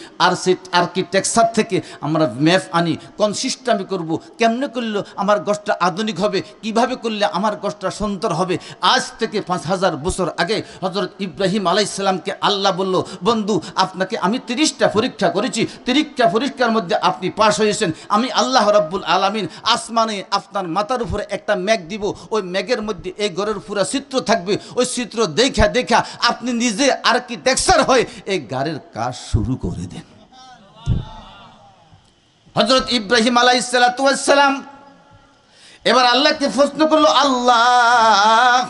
আর্কিটেকচার থেকে আমরা ম্যাপ আনি, কোন সিস্টেমে করব, কেমনে করলে আমার গছটা আধুনিক হবে, কিভাবে করলে আমার গছটা সুন্দর হবে। আজ থেকে 5000 বছর আগে হযরত ইব্রাহিম আলাইহিস সালামকে আল্লাহ বলল, বন্ধু আপনাকে আমি 30টা পরীক্ষা করেছি, 30টা পরীক্ষার মধ্যে আপনি পাশ হয়েছেন। আমি আল্লাহ রাব্বুল আলামিন আসমানে আপনার মাথার উপরে একটা মেঘ দিব, ওই মেঘের মধ্যে এই ঘরের পুরা চিত্র থাকবে। ওই চিত্র দেখা দেখা আপনি নিজে আর্কিটেকচার হয়ে এই গাড়ির কাজ শুরু করে দেন। হযরত ইব্রাহিম আলাইহিস সালাতু ওয়াস সালাম এবার আল্লাহকে প্রশ্ন করলো, আল্লাহ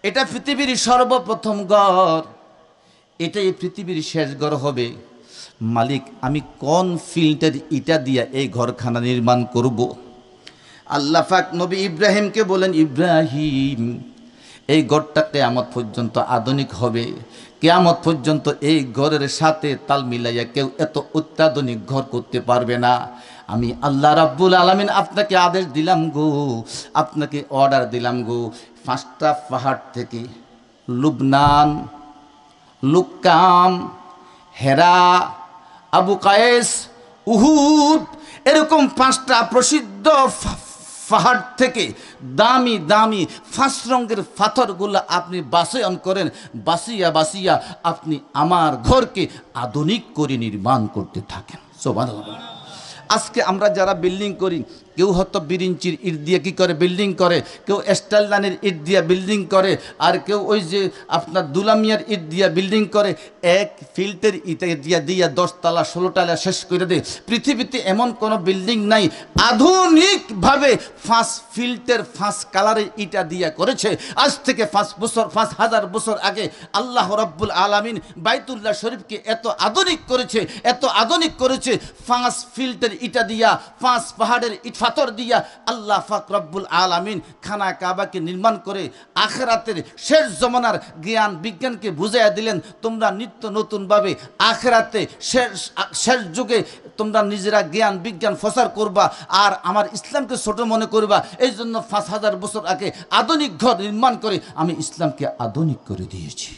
এটা পৃথিবীর সর্বপ্রথম ঘর, এটাই পৃথিবীর শেষ ঘর হবে। মালিক আমি কোন ফিল্টার ইটা দিয়া এই ঘরখানা নির্মাণ করব? আল্লাহ পাক নবী ইব্রাহিমকে বলেন, ইব্রাহিম এই ঘরটা কিয়ামত পর্যন্ত আধুনিক হবে। কিয়ামত পর্যন্ত এই ঘরের সাথে তাল মিলাইয়া কেউ এত অত্যাধুনিক ঘর করতে পারবে না। আমি আল্লাহ রাব্বুল আলামিন আপনাকে আদেশ দিলাম গো, আপনাকে অর্ডার দিলাম গো, 5টা পাহাড় থেকে লুবনান, লুকাম, হেরা, আবু কায়েস, উহুদ, এরকম 5টা প্রসিদ্ধ পাহাড় থেকে দামি দামি 5 রঙের পাথরগুলো আপনি বাছাইন করেন, বাসিয়া বাসিয়া আপনি আমার ঘরকে আধুনিক করে নির্মাণ করতে থাকেন। সুবহানাল্লাহ। আজকে আমরা যারা বিল্ডিং করি, কেউ হয়তো 2 ইঞ্চির ইট দিয়ে কী করে বিল্ডিং করে, কেউ স্টাইল লাইনের ইট দিয়ে বিল্ডিং করে, আর কেউ ওই যে আপনার দুলামিয়ার ইট দিয়ে বিল্ডিং করে। এক ফিল্টের ইট দিয়া দিয়া 10 তলা 16 তলা শেষ করে দেয়। পৃথিবীতে এমন কোনো বিল্ডিং নাই আধুনিকভাবে 5 ফিল্টের 5 কালারের ইটা দিয়া করেছে। আজ থেকে 5000 বছর আগে আল্লাহ রাব্বুল আলামিন বাইতুল্লাহ শরীফকে এত আধুনিক করেছে, এত আধুনিক করেছে। 5 ফিল্টের ইটা দিয়া, 5 পাহাড়ের ইট পাথর দিয়া আল্লাহ পাক রব্বুল আলামিন খানা কাবাকে নির্মাণ করে আখিরাতের শেষ জমানার জ্ঞান বিজ্ঞানকে বুঝাইয়া দিলেন, তোমরা নিত্য নতুনভাবে আখিরাতে শেষ যুগে তোমরা নিজেরা জ্ঞান বিজ্ঞান প্রচার করবা আর আমার ইসলামকে ছোট মনে করবা। এই জন্য 5000 বছর আগে আধুনিক ঘর নির্মাণ করে আমি ইসলামকে আধুনিক করে দিয়েছি।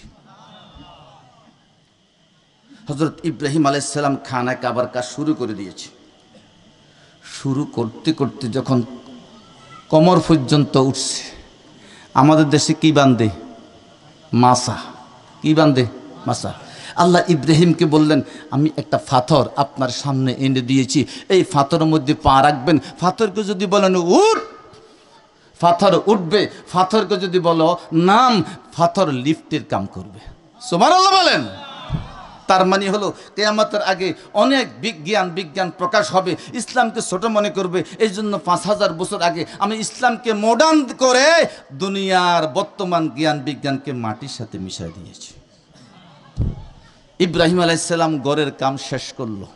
হযরত ইব্রাহিম আলাইহিস সালাম খানা কাবার কাজ শুরু করে দিয়েছে। শুরু করতে করতে যখন কোমর পর্যন্ত উঠছে, আমাদের দেশে কি বান্ধে? মাসা। কি বান্ধে? মাসা। আল্লাহ ইব্রাহিমকে বললেন, আমি একটা পাথর আপনার সামনে এনে দিয়েছি, এই পাথরের মধ্যে পা রাখবেন। পাথরকে যদি বলেন উঠ, পাথর উঠবে। পাথরকে যদি বলো নাম, পাথর লিফটের কাম করবে। সুবহানাল্লাহ বলেন। তার মানে হলো কিয়ামতের আগে অনেক বিজ্ঞান প্রকাশ হবে, ইসলামকে ছোট মনে করবে। এই জন্য 5000 বছর আগে আমি ইসলামকে মডার্ন করে দুনিয়ার বর্তমান জ্ঞান বিজ্ঞানকে মাটির সাথে মিশিয়ে দিয়েছি। ইব্রাহিম আলাইহিস সালাম ঘরের কাম শেষ করলো।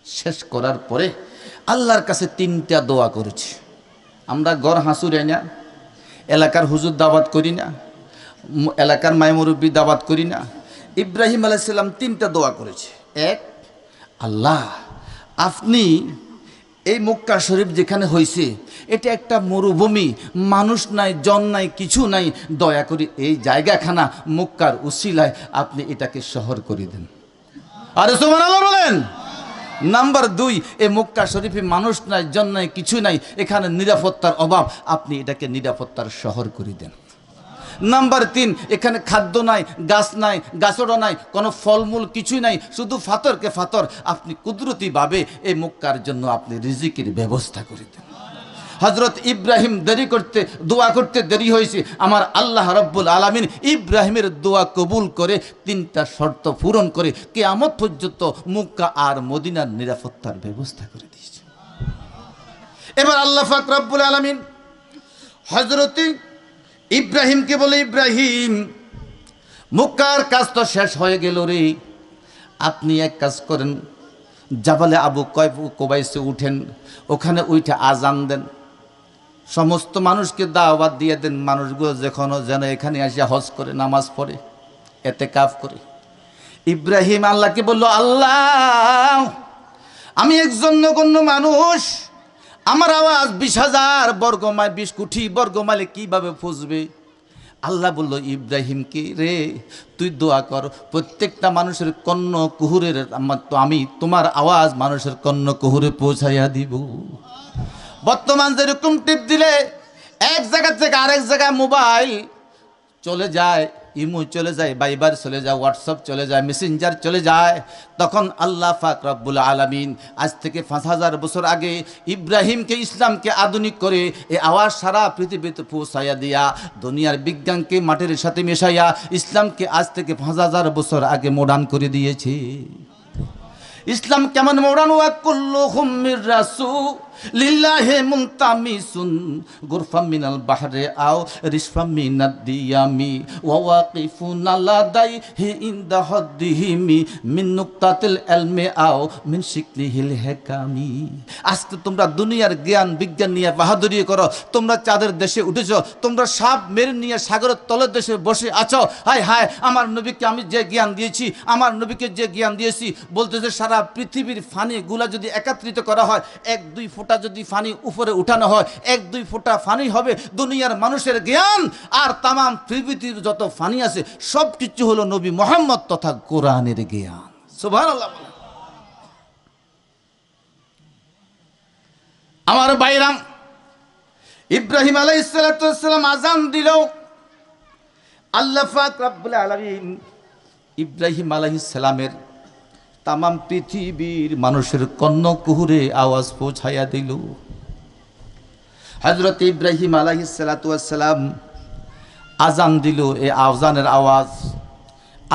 শেষ করার পরে আল্লাহর কাছে 3টা দোয়া করেছে। আমরা ঘর হাসুরে না, এলাকার হুজুর দাওয়াত করি না, এলাকার মাইমুরব্বী দাওয়াত করি না। ইব্রাহিম আলাইহিস সালাম 3টা দোয়া করেছে। এক, আল্লাহ আপনি এই মক্কা শরীফ যেখানে হয়েছে এটা একটা মরুভূমি, মানুষ নাই, জন নাই, কিছু নাই, দয়া করে এই জায়গাখানা মক্কার উসিলায় আপনি এটাকে শহর করে দেন। আরে সুবহানাল্লাহ বলেন। নাম্বার 2, এই মক্কা শরীফে মানুষ নাই, জন নাই, কিছু নাই, এখানে নিরাপত্তার অভাব, আপনি এটাকে নিরাপত্তার শহর করে দেন। নাম্বার 3, এখানে খাদ্য নাই, গাছ নাই, গাছড়া নাই, কোনো ফলমূল কিছুই নাই, শুধু ফাতরকে ফাতর, আপনি কুদরতিভাবে এই মক্কার জন্য আপনি রিজিকের ব্যবস্থা করে দেন। হযরত ইব্রাহিম দোয়া করতে দেরি হয়েছে, আমার আল্লাহ রাব্বুল আলামিন ইব্রাহিমের দোয়া কবুল করে 3টা শর্ত পূরণ করে কিয়ামত পর্যন্ত মক্কা আর মদিনার নিরাপত্তার ব্যবস্থা করে দিয়েছে। এবার আল্লাহ পাক রাব্বুল আলামিন হযরত ইব্রাহিমকে বলে, ইব্রাহিম মক্কার কাজ তো শেষ হয়ে গেল রে, আপনি এক কাজ করেন, জাবালে আবু কুবাইসে উঠেন, ওখানে উঠে আজান দেন, সমস্ত মানুষকে দাওয়াত দিয়ে দেন, মানুষগুলো যেন এখানে এসে হজ করে, নামাজ পড়ে, ইতিকাফ করে। ইব্রাহিম আল্লাহকে বলল, আল্লাহ আমি একজন নগণ্য মানুষ, আমার আওয়াজ 20,000 বর্গমাইল, 20 কোটি বর্গমাইলে কিভাবে পৌঁছবে? আল্লাহ বলল, ইব্রাহিমকে রে তুই দোয়া কর, প্রত্যেকটা মানুষের কর্ণ কুহুরের আমি তোমার আওয়াজ মানুষের কর্ণ কুহুরে পৌঁছাইয়া দিব। বর্তমান যেরকম টিপ দিলে এক জায়গা থেকে আরেক জায়গায় মোবাইল চলে যায়, ইমো চলে যায়, ভাইবার চলে যায়, হোয়াটসঅ্যাপ চলে যায়, মেসেঞ্জার চলে যায়, তখন আল্লাহ পাক রব্বুল আলামিন আজ থেকে 5,000 বছর আগে ইব্রাহিমকে, ইসলামকে আধুনিক করে এই আওয়াজ সারা পৃথিবীতে পৌঁছাইয়া দিয়া, দুনিয়ার বিজ্ঞানকে মাটির সাথে মেশাইয়া ইসলামকে আজ থেকে 5,000 বছর আগে মডার্ন করে দিয়েছে। ইসলাম কেমন মডার্ন? ওয়া কুল্লুহুম মির রাসূলিল্লাহি মুনতামিসুন গুরফাম মিনাল বাহরি আও রিসফাম মিনাদ দিয়ামি ওয়া ওয়াকিফুন লাদাইহি ইনদা হাদ্দিহিমি মিন নুকতাতিল ইলমি আও মিন শিকলিহিল হিকামি। আজকে তোমরা দুনিয়ার জ্ঞান বিজ্ঞান নিয়ে বাহাদুরি করো, তোমরা চাঁদের দেশে উঠেছো, তোমরা সাপ মেরে নিয়ে সাগরের তলের দেশে বসে আছো। হায় হায়, আমার নবীকে আমি যে জ্ঞান দিয়েছি, আমার নবীকে যে জ্ঞান দিয়েছি, বলতেছে সারা পৃথিবীর ফানিগুলা যদি একত্রিত করা হয়, 1-2 ফোঁটা যদি ফানি উপরে উঠানো হয়, 1-2 ফোঁটা ফানি হবে দুনিয়ার মানুষের জ্ঞান। আর তামাম পৃথিবীর যত ফানি আছে সব কিছু হলো নবী মুহাম্মদ তথা কোরআনের জ্ঞান। সুবহানাল্লাহ। আমার ভাইরা, ইব্রাহিম আলাইহিস সালাতু ওয়াস সালাম আযান দিল, আল্লাহ পাক রব্বুল আলামিন ইব্রাহিম আলাইহিস সালামের তামাম পৃথিবীর মানুষের কর্ণ কুহুরে আওয়াজ পৌঁছাইয়া দিল। হযরত ইব্রাহিম আলাইহিস সালাতু ওয়াস সালাম আযান দিল, এই আযানের আওয়াজ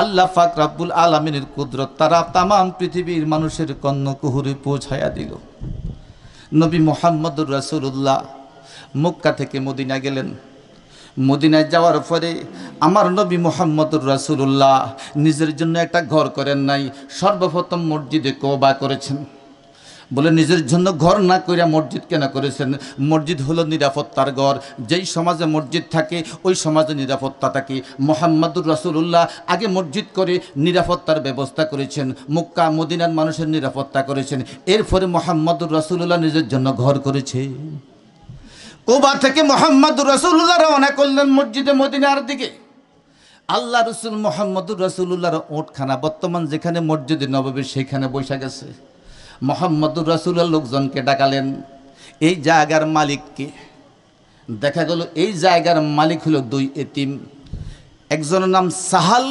আল্লাহ পাক রব্বুল আলামিনের কুদরত তারা তামাম পৃথিবীর মানুষের কর্ণ কুহুরে পৌঁছাইয়া দিল। নবী মুহাম্মদুর রাসূলুল্লাহ মক্কা থেকে মদিনা গেলেন। মদিনায় যাওয়ার পরে আমার নবী মুহাম্মদুর রাসূলুল্লাহ নিজের জন্য একটা ঘর করেন নাই, সর্বপ্রথম মসজিদে কওবা করেছেন। বলে নিজের জন্য ঘর না কইরা মসজিদ কেন করেছেন? মসজিদ হলো নিরাপত্তার ঘর, যেই সমাজে মসজিদ থাকে ওই সমাজে নিরাপত্তা থাকে। মুহাম্মদুর রাসূলুল্লাহ আগে মসজিদ করে নিরাপত্তার ব্যবস্থা করেছেন, মক্কা মদিনার মানুষের নিরাপত্তা করেছেন, এরপরে মুহাম্মদুর রাসূলুল্লাহ নিজের জন্য ঘর করেছে। কওবা থেকে মুহাম্মদুর রাসূলুল্লাহ রওনা করলেন মসজিদে মদিনার দিকে। আল্লাহ রসুল মুহাম্মদুর রাসূলুল্লাহর ওটখানা বর্তমান যেখানে মসজিদে নববী সেখানে বসে গেছে। মুহাম্মদুর রাসূলুল্লাহ লোকজনকে ডাকালেন, এই জায়গার মালিককে। দেখা গেল এই জায়গার মালিক হলো 2 এতিম, একজনের নাম সাহাল,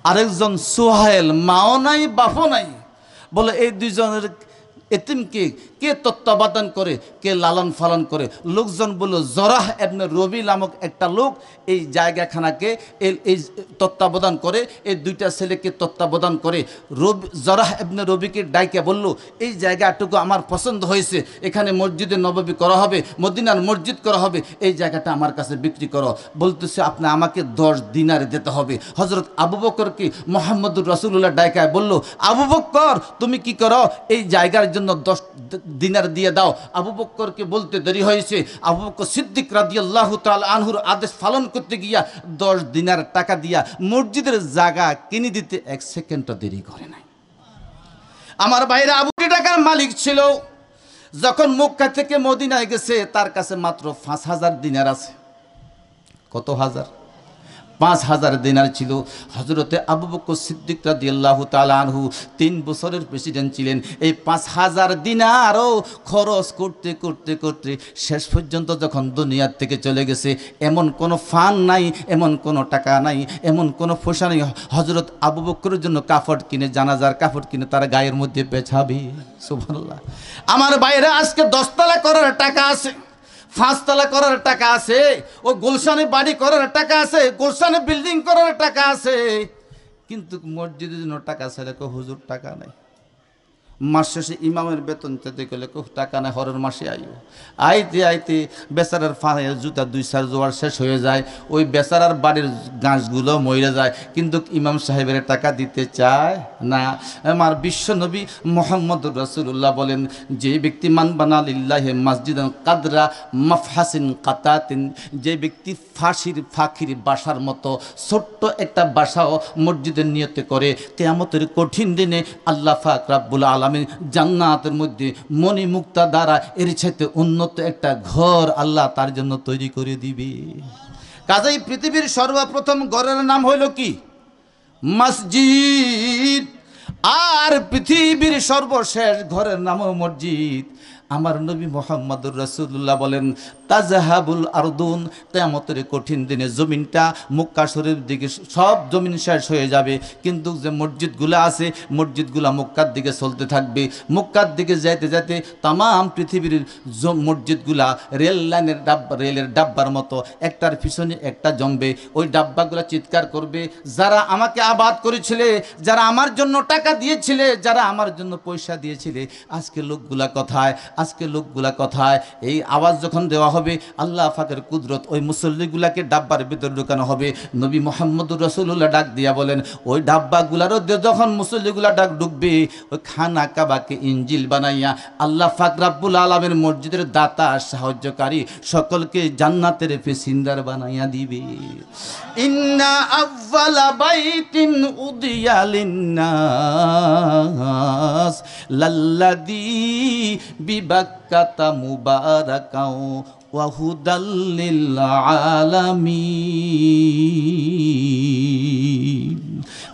আরেকজন সুহাইল, মাও নাই বাপও নাই। বলে এই 2 জনের এতিমকে কে তত্ত্বাবধান করে, কে লালন পালন করে? লোকজন বলল জরাহ ইবনে রবি নামক একটা লোক এই জায়গাখানাকে এই তত্ত্বাবধান করে, এই 2টা ছেলেকে তত্ত্বাবধান করে। জরাহ ইবনে রবিকে ডাইকে বলল, এই জায়গাটুকু আমার পছন্দ হয়েছে, এখানে মসজিদে নববী করা হবে, মদিনার মসজিদ করা হবে, এই জায়গাটা আমার কাছে বিক্রি করো। বলতেছে আপনি আমাকে 10 দিনার দিতে হবে। হযরত আবু বকরকে মুহাম্মদুর রাসূলুল্লাহ ডাইকায় বলল, আবু বকর তুমি কি করো? এই জায়গার জন্য 10 দিনার দিয়ে দাও। আবু বকরকে বলতে দেরি হয়েছে। আবু বকর সিদ্দিক রাদিয়াল্লাহু তাআলা আনহুর আদেশ পালন করতে গিয়া 10 দিনার টাকা দিয়া মসজিদের জায়গা কিনে দিতে 1 সেকেন্ডও দেরি করে নাই। আমার ভাইরা, আবু কোটি টাকার মালিক ছিল। যখন মক্কা থেকে মদিনায় গেছে তার কাছে মাত্র 5000 দিনার আছে। কত হাজার? 5000 দিনার ছিল। হযরতে আবু বকর সিদ্দিক রাদিয়াল্লাহু তাআলা আনহু 3 বছরের প্রেসিডেন্ট ছিলেন। এই 5000 দিনারও খরচ করতে করতে করতে শেষ পর্যন্ত যখন দুনিয়ার থেকে চলে গেছে, এমন কোনো ফান্ড নাই, এমন কোনো টাকা নাই, এমন কোনো পয়সা নেই হযরত আবু বকরের জন্য কাপড় কিনে, জানাজার কাপড় কিনে তার গায়ের মধ্যে পেছাবি। সুবহানাল্লাহ। আমার বাইরে আজকে 10 তলা করার টাকা আছে, 5 তলা করার টাকা আছে, ও গুলশানে বাড়ি করার টাকা আছে, গুলশানে বিল্ডিং করার টাকা আছে, কিন্তু মসজিদের জন্য টাকা ছাড়া কেউ হুজুর টাকা নাই। মাস শেষে ইমামের বেতন চাইতে গেলে কেউ টাকা নেই। হরের মাসে আইতে আইতে বেচারার ফাঁড়ে জুতা 2-4 জোয়ার শেষ হয়ে যায়। ওই বেচারার বাড়ির গাছগুলো মরে যায়, কিন্তু ইমাম সাহেবের টাকা দিতে চায় না। আমার বিশ্ব নবী মুহাম্মদুর রাসূলুল্লাহ বলেন, যে ব্যক্তি মান বানা লিল্লাহি মসজিদান কাদরা মাফহাসিন কাতাতিন, যে ব্যক্তি ফাঁকির বাসার মতো ছোট্ট একটা বাসাও মসজিদের নিয়তে করে, কিয়ামতের কঠিন দিনে আল্লাহ পাক রব্বুল আলামিন জান্নাতের মধ্যে মণি মুক্তা দ্বারা এর চাইতে উন্নত একটা ঘর আল্লাহ তার জন্য তৈরি করে দিবে। কাজেই পৃথিবীর সর্বপ্রথম ঘরের নাম হইল কি? মসজিদ। আর পৃথিবীর সর্বশেষ ঘরের নামও মসজিদ। আমার নবী মুহাম্মদুর রাসূলুল্লাহ বলেন, তাজহাবুল আরদুন, কিয়ামতের কঠিন দিনে জমিনটা মক্কা শরীফের দিকে সব জমিন শেষ হয়ে যাবে, কিন্তু যে মসজিদগুলো আছে মসজিদগুলো মক্কার দিকে চলতে থাকবে। মক্কার দিকে যাইতে যাইতে তামাম পৃথিবীর মসজিদগুলা রেলের ডাব্বার মতো একটার পিছনে একটা জমবে। ওই ডাব্বাগুলো চিৎকার করবে, যারা আমাকে আবাদ করেছিলে, যারা আমার জন্য টাকা দিয়েছিলে, যারা আমার জন্য পয়সা দিয়েছিলে, আজকে লোকগুলা কোথায়? আজকে লোকগুলা কোথায়? এই আওয়াজ যখন দেওয়া হবে, আল্লাহ পাকের কুদরত ওই মুসল্লিগুলাকে ডাব্বার ভিতরে ঢুকানো হবে। নবী মুহাম্মদুর রাসূলুল্লাহ ডাক দিয়া বলেন, ওই ডাব্বাগুলারও যখন মুসল্লিগুলা ডাক ঢুকবে, ওই খানা কাবাকে ইঞ্জিল বানাইয়া আল্লাহ পাক রব্বুল আলামিন মসজিদের দাতা সাহায্যকারী সকলকে জান্নাতের প্যাসেঞ্জার বানাইয়া দিবে। ইন্না আউয়ালা বাইতিন উদিয়া লিন্নাস লাল্লাযী বিবাক্কাতা মুবারাকাও ওয়া হুদাল লিল আলামিন।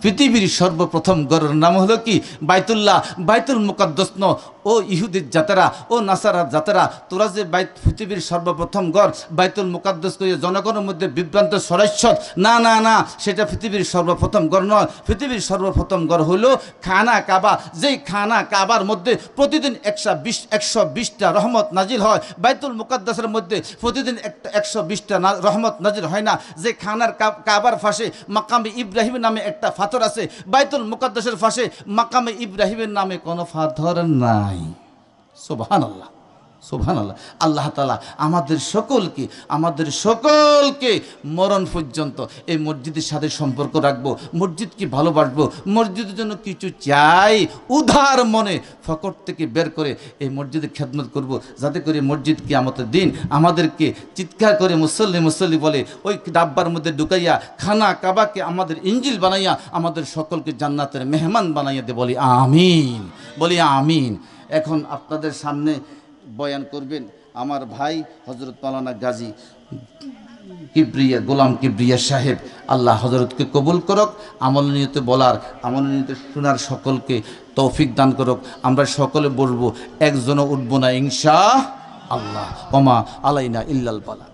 পৃথিবীর সর্বপ্রথম ঘরের নাম হলো কি? বাইতুল্লাহ, বাইতুল মুকাদ্দাস। ও ইহুদির জাতেরা, ও নাসারার জাতেরা, তোরা যে পৃথিবীর সর্বপ্রথম ঘর বাইতুল মুকাদ্দাস করে জনগণের মধ্যে বিভ্রান্ত ছড়াচ্ছ, না না না, সেটা পৃথিবীর সর্বপ্রথম ঘর নয়। পৃথিবীর সর্বপ্রথম ঘর হলো খানা কাবা। যেই খানা কাবার মধ্যে প্রতিদিন 120টা রহমত নাজিল হয়, বাইতুল মুকাদ্দাসের মধ্যে প্রতিদিন 120টা রহমত নাজিল হয় না। যে খানার কাবার পাশে মাকামে ইব্রাহিম নামে একটা পাথর আছে, বাইতুল মুকাদ্দাসের পাশে মাকামে ইব্রাহিমের নামে কোনো পাথর নাই। সুবহানাল্লাহ, সুবহানাল্লাহ। আল্লাহ তাআলা আমাদের সকলকে মরণ পর্যন্ত এই মসজিদের সাথে সম্পর্ক রাখবো, মসজিদকে ভালোবাসবো, মসজিদের জন্য কিছু চাই, উদার মনে ফকর থেকে বের করে এই মসজিদের খেদমত করব, যাতে করে মসজিদ কিয়ামতের দিন আমাদেরকে চিৎকার করে মুসল্লি বলে ওই ডাব্বার মধ্যে ঢুকাইয়া খানা কাবাকে আমাদের ইঞ্জিল বানাইয়া আমাদের সকলকে জান্নাতের মেহমান বানাইয়া দে। বলি আমিন, বলি আমিন। এখন আপনাদের সামনে বয়ান করবেন আমার ভাই হযরত মাওলানা গাজী কিবরিয়া, গোলাম কিবরিয়া সাহেব। আল্লাহ হযরতকে কবুল করুক, আমল নিয়তে বলার, আমল নিয়তে শোনার সকলকে তৌফিক দান করুক। আমরা সকলে বলবো, একজনও উঠবো না ইনশাআল্লাহ। ওমা আলাইনা ইল্লাল বালাগ।